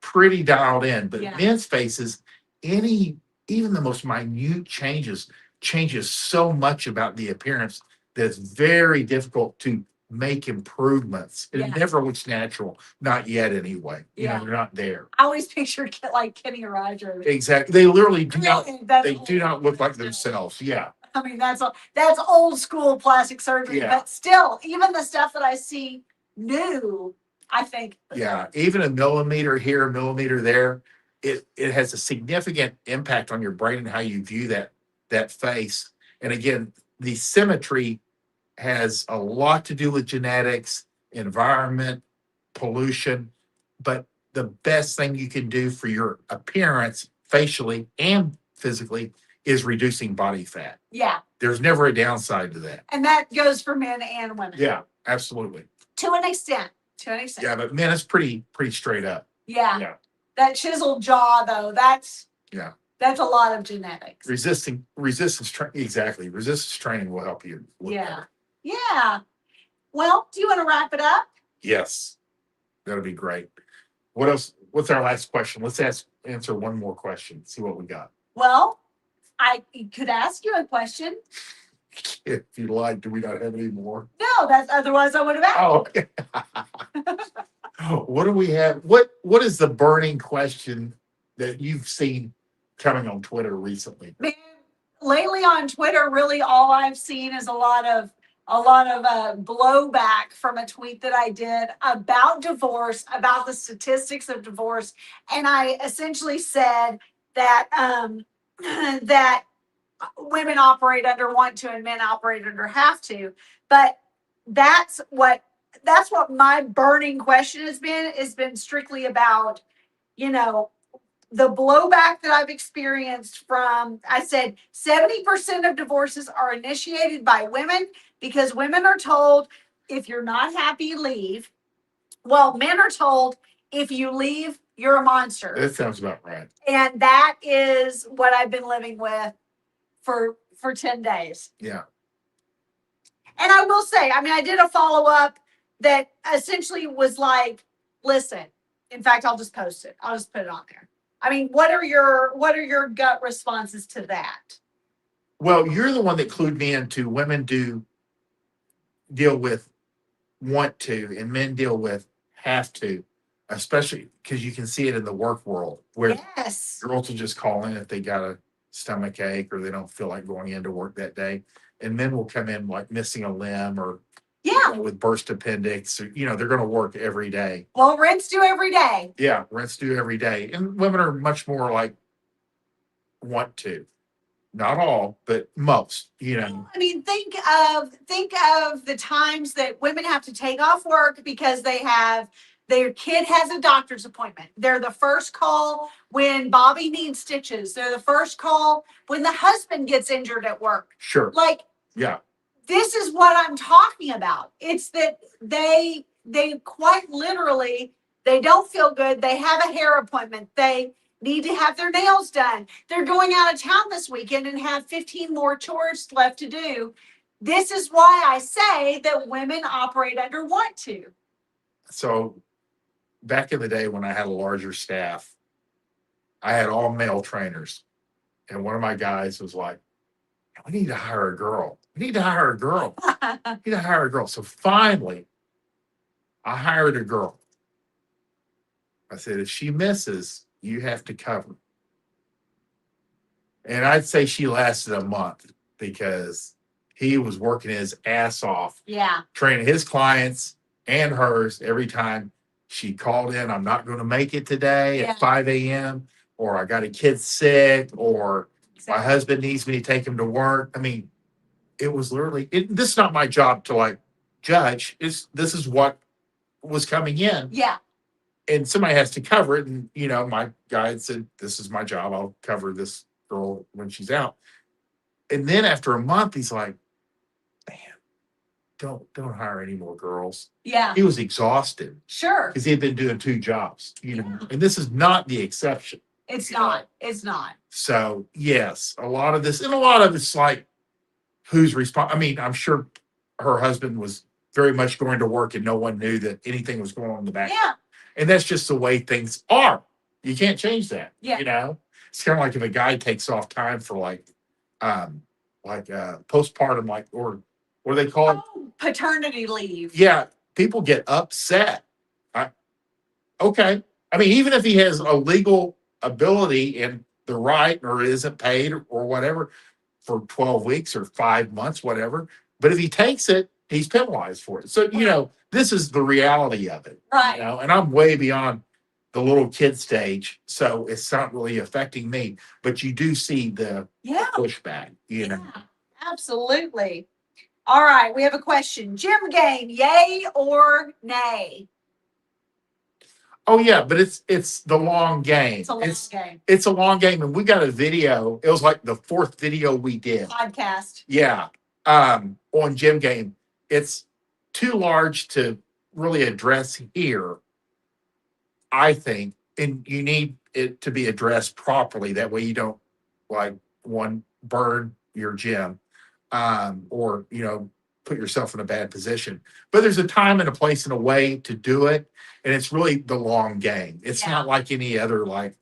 pretty dialed in, but men's faces, even the most minute changes so much about the appearance that it's very difficult to make improvements. It never looks natural, not yet anyway. They're not there. I always picture like Kenny Rogers. Exactly, they literally do not. They do not look like themselves. Yeah. I mean, that's old school plastic surgery, but still, even the stuff that I see new, I think. Yeah, even a millimeter here, a millimeter there, it has a significant impact on your brain and how you view that face. And again, the symmetry has a lot to do with genetics, environment, pollution, but the best thing you can do for your appearance, facially and physically, is reducing body fat. Yeah. There's never a downside to that. And that goes for men and women. Yeah, absolutely. To an extent. Yeah, but men, it's pretty straight up. Yeah. That chiseled jaw, though, that's That's a lot of genetics. Exactly. Resistance training will help you. with Yeah. that. Yeah. Well, do you want to wrap it up? Yes. That'll be great. What else? What's our last question? Let's answer one more question. See what we got. Well, I could ask you a question. If you like, do we not have any more? No, that's otherwise I would have asked. Oh, okay. What do we have? What is the burning question that you've seen coming on Twitter recently? Man, lately on Twitter, really all I've seen is a lot of blowback from a tweet that I did about divorce, about the statistics of divorce, and I essentially said that that women operate under want to and men operate under have to, but that's what my burning question has been. Has been strictly about, you know, the blowback that I've experienced from, I said 70% of divorces are initiated by women because women are told if you're not happy, leave. Well, men are told if you leave, you're a monster. That sounds about right. And that is what I've been living with for 10 days. Yeah. And I will say, I mean, I did a follow up that essentially was like, listen, in fact, I'll just post it. I'll just put it on there. I mean, what are your gut responses to that? Well, you're the one that clued me into women do deal with want to and men deal with have to, especially because you can see it in the work world where Yes. girls will just call in if they got a stomach ache or they don't feel like going into work that day. And men will come in like missing a limb or Yeah. with burst appendix, or, they're going to work every day. Well, rents do every day. Yeah, rents do every day. And women are much more like want to. Not all, but most, I mean, think of the times that women have to take off work because their kid has a doctor's appointment. They're the first call when Bobby needs stitches. They're the first call when the husband gets injured at work. Sure. Like, yeah. This is what I'm talking about. It's that they quite literally, they don't feel good. They have a hair appointment. They need to have their nails done. They're going out of town this weekend and have 15 more chores left to do. This is why I say that women operate under want to. So back in the day when I had a larger staff, I had all male trainers. And one of my guys was like, we need to hire a girl. We need to hire a girl. We need to hire a girl. So finally, I hired a girl. I said, if she misses, you have to cover. And I'd say she lasted a month because he was working his ass off. Yeah. Training his clients and hers every time she called in. I'm not going to make it today at 5 a.m. or I got a kid sick or my husband needs me to take him to work. I mean, it was literally, this is not my job to like judge. This is what was coming in. Yeah. And somebody has to cover it. And, my guy said, this is my job. I'll cover this girl when she's out. And then after a month, he's like, man, don't hire any more girls. Yeah. He was exhausted. Sure. Because he had been doing 2 jobs, and this is not the exception. It's not. It's not. So yes, a lot of it's like, who's responsible? I mean, I'm sure her husband was very much going to work and no one knew that anything was going on in the background. Yeah. And that's just the way things are. You can't change that. Yeah. It's kind of like if a guy takes off time for postpartum, or what do they call it? Paternity leave. Yeah. People get upset. Okay. I mean, even if he has a legal ability and the right or isn't paid or whatever for 12 weeks or 5 months, whatever. But if he takes it, he's penalized for it. So, this is the reality of it. Right. And I'm way beyond the little kid stage. So it's not really affecting me. But you do see the pushback, Yeah, absolutely. All right. We have a question. Gym game, yay or nay? Oh yeah, but it's the long game. It's a long game. It's a long game, and we got a video. It was like the 4th video we did. Podcast. Yeah, on Gym Game. It's too large to really address here, I think, and you need it to be addressed properly. That way, you don't like one burn your gym, or put yourself in a bad position. But there's a time and a place and a way to do it, and it's really the long game. It's Yeah. not like any other like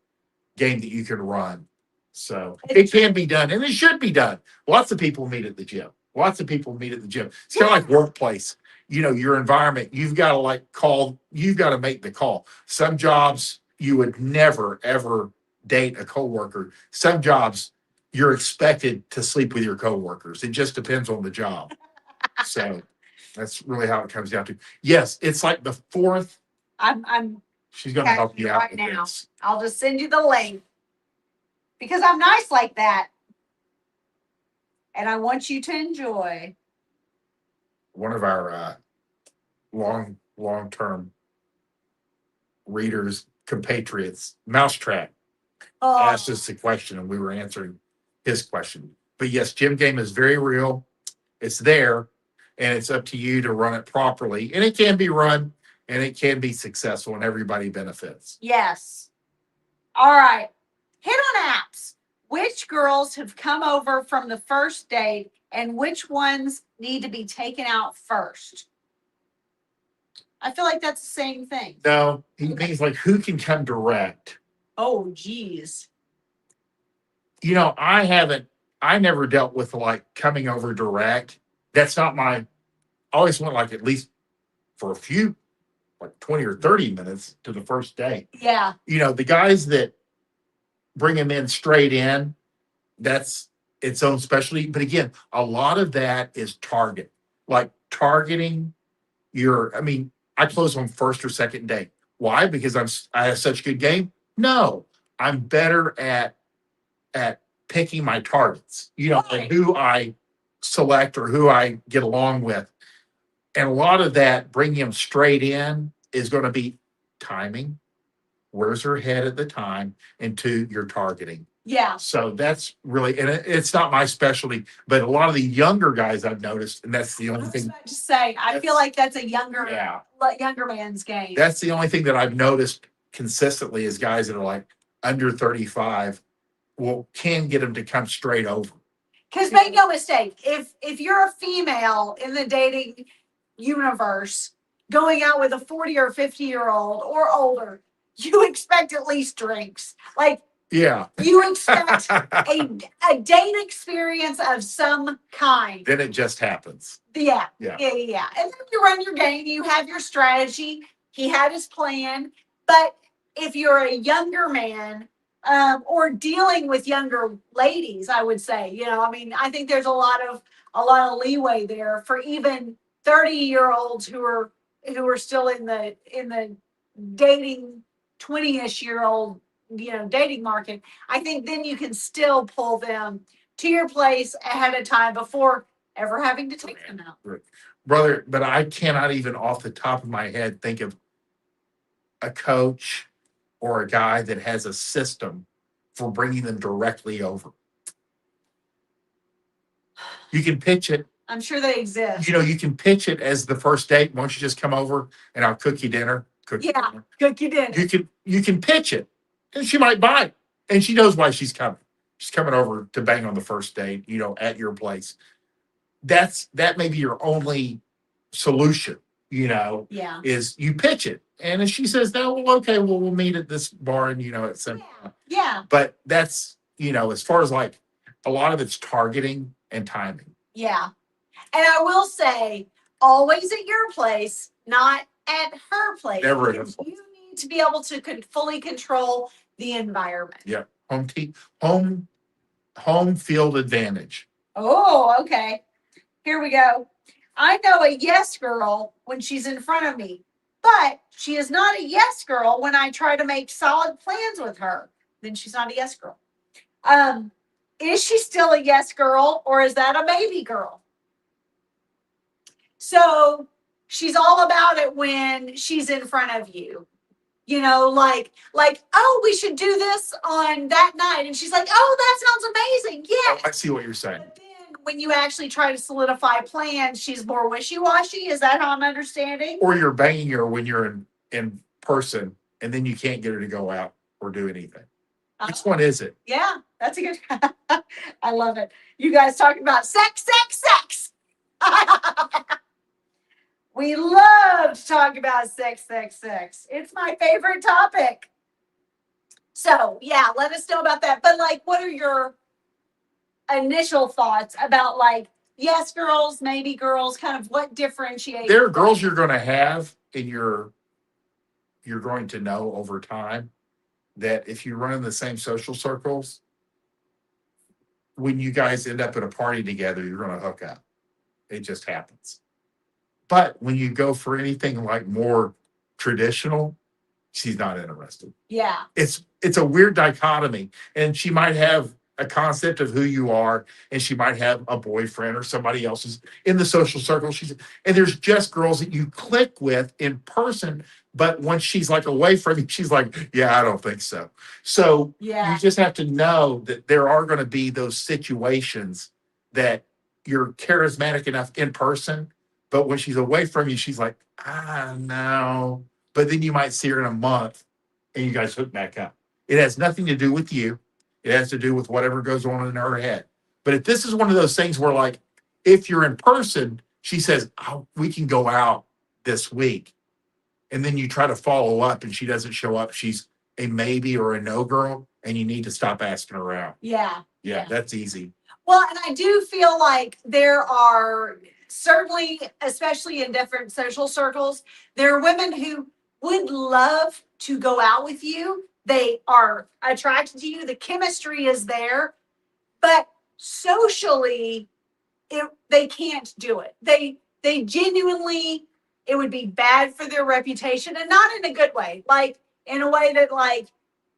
game that you can run. So it can be done, and it should be done. Lots of people meet at the gym. Lots of people meet at the gym. It's kind of like workplace. Your environment. You've got to You've got to make the call. Some jobs you would never ever date a coworker. Some jobs you're expected to sleep with your coworkers. It just depends on the job. So that's really how it comes down to. Yes, it's like the fourth. I'm She's going to help texting you you out right with now. this. I'll just send you the link because I'm nice like that. And I want you to enjoy. One of our long term readers, compatriots, Mousetrap, Oh, asked us a question, and we were answering his question. But yes, gym game is very real. It's there, and it's up to you to run it properly. And it can be run, and it can be successful, and everybody benefits. yes. All right. Hit on apps. Which girls have come over from the first date and which ones need to be taken out first? I feel like that's the same thing. No, he means like who can come direct. Oh, geez. I never dealt with like coming over direct. That's not I always went like at least for a few, like 20 or 30 minutes to the first date. Yeah. The guys that bring them in straight in, that's its own specialty. But again, a lot of that is like targeting I close on first or second date. Why? Because I have such good game? No, I'm better at picking my targets, and who I select or who I get along with. And a lot of that bringing them straight in is going to be timing. Where's her head at the time? And two, your targeting. Yeah. So that's really, and it's not my specialty, but a lot of the younger guys I've noticed, and that's the I only was thing. about to say, I feel like that's a younger man's game. That's the only thing that I've noticed consistently is guys that are like under 35 can get them to come straight over. Because make no mistake, if you're a female in the dating universe going out with a 40 or 50-year-old or older, you expect at least drinks. Like, Yeah. you expect a date experience of some kind. Then it just happens. Yeah. Yeah. And then you run your game, you have your strategy. He had his plan. But if you're a younger man, or dealing with younger ladies, I would say, I think there's a lot of leeway there for even 30-year-olds who are still in the dating 20-ish-year-old, dating market. I think then you can still pull them to your place ahead of time before ever having to take them out. Brother, but I cannot even off the top of my head think of a coach or a guy that has a system for bringing them directly over. You can pitch it. I'm sure they exist. You can pitch it as the first date. Why don't you just come over and I'll cook you dinner? Cook you dinner. You can pitch it, and she might buy it, and she knows why she's coming. She's coming over to bang on the first date, at your place. That may be your only solution. Yeah. Is you pitch it. And if she says, no, well, okay, well, we'll meet at this bar and, at some. Yeah. But that's, as far as like a lot of it's targeting and timing. Yeah. And I will say, always at your place, not at her place. Never at her because place. You need to be able to fully control the environment. Yeah. Home field advantage. Oh, okay. Here we go. I know a yes girl when she's in front of me, but she is not a yes girl when I try to make solid plans with her. Then she's not a yes girl. Is she still a yes girl or is that a maybe girl? So she's all about it when she's in front of you. Like, oh, we should do this on that night. And she's like, oh, that sounds amazing. Yeah. I see what you're saying. But then when you actually try to solidify plans, she's more wishy-washy. Is that how I'm understanding? Or you're banging her when you're in person and then you can't get her to go out or do anything. Which one is it? Yeah, that's a good. I love it. You guys talking about sex, sex, sex. We love to talk about sex, sex, sex. It's my favorite topic. So yeah, let us know about that. But like, what are your initial thoughts about like yes girls, maybe girls, kind of what differentiates? There are girls you're going to have in you're going to know over time that if you run in the same social circles, when you guys end up at a party together, you're going to hook up. It just happens. But when you go for anything like more traditional, she's not interested. Yeah, It's a weird dichotomy, and she might have a concept of who you are, and she might have a boyfriend or somebody else's in the social circle. And there's just girls that you click with in person, but when she's like away from you, she's like, yeah, I don't think so. So yeah, you just have to know that there are going to be those situations that you're charismatic enough in person, but when she's away from you, she's like, no. But then you might see her in a month and you guys hook back up. It has nothing to do with you. It has to do with whatever goes on in her head. But if this is one of those things where, like, if you're in person, she says, oh, we can go out this week. And then you try to follow up and she doesn't show up. She's a maybe or a no girl, and you need to stop asking her out. yeah. Yeah, that's easy. Well, and I do feel like there are certainly, especially in different social circles, there are women who would love to go out with you. They are attracted to you. The chemistry is there, but socially, they can't do it. They genuinely, it would be bad for their reputation, and not in a good way. Like in a way that like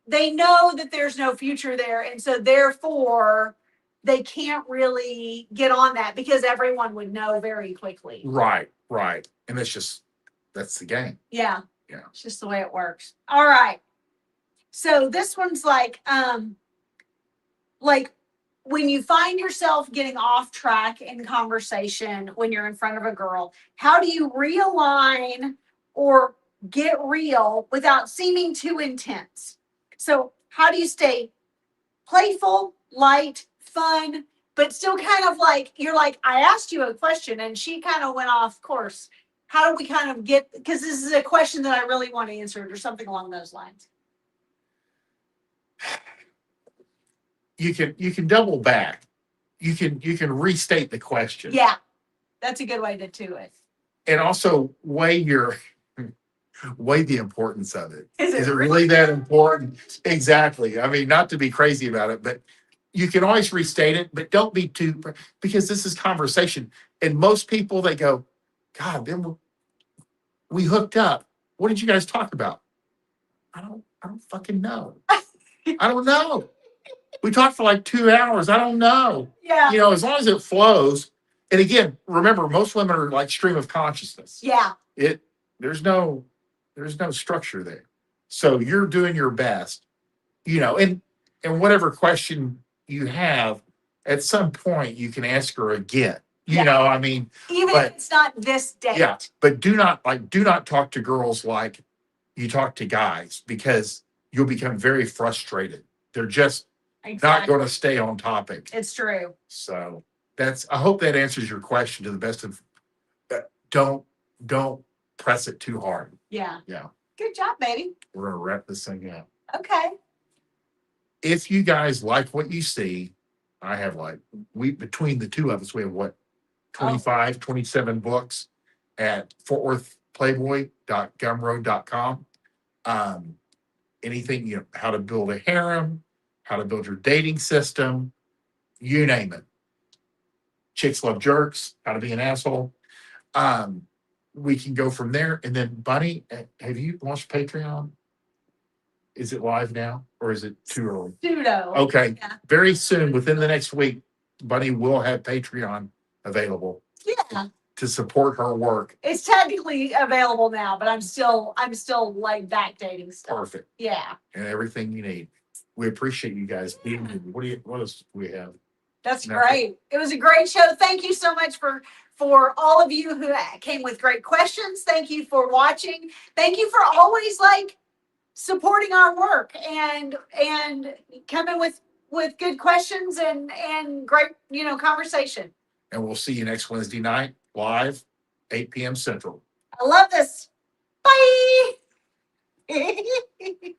they know that there's no future there, and so therefore they can't really get on that because everyone would know very quickly. Right. And that's the game. Yeah. Yeah. It's just the way it works. All right. So this one's like when you find yourself getting off track in conversation when you're in front of a girl, how do you realign or get real without seeming too intense? So how do you stay playful, light, fun, but still kind of like you're like, I asked you a question and she kind of went off course. How do we kind of get, because this is a question that I really want to answer or something along those lines. You can double back. You can restate the question. Yeah, that's a good way to do it. And also weigh the importance of it. Is it really that important? Exactly. I mean, not to be crazy about it, but you can always restate it, but don't be too, because this is conversation. And most people, they go, God, then we hooked up. What did you guys talk about? I don't fucking know. I don't know. We talked for like 2 hours. I don't know. Yeah. As long as it flows. And again, remember, most women are like stream of consciousness. Yeah. There's no structure there. So you're doing your best, and whatever question you have, at some point you can ask her again. I mean, even if it's not this date. Yeah, but do not talk to girls like you talk to guys, because you'll become very frustrated. They're just not going to stay on topic. It's true. So I hope that answers your question to the best of. Don't press it too hard. Yeah. Yeah. Good job, baby. We're gonna wrap this thing up. Okay. If you guys like what you see, I have between the two of us, we have 25, 27 books at fortworthplayboy.gumroad.com. Anything, how to build a harem, how to build your dating system, you name it. Chicks love jerks, how to be an asshole. We can go from there. And then, Bunny, have you launched Patreon? Is it live now, or is it too early? Pseudo. Okay. Yeah. Very soon, within the next week, Bunny will have Patreon available. Yeah. To support her work. It's technically available now, but I'm still like backdating stuff. Perfect. Yeah. And everything you need. We appreciate you guys being here. What else do we have? That's great. It was a great show. Thank you so much for all of you who came with great questions. Thank you for watching. Thank you for always supporting our work and coming with good questions and great, conversation. And we'll see you next Wednesday night, live, 8 p.m. Central. I love this. Bye.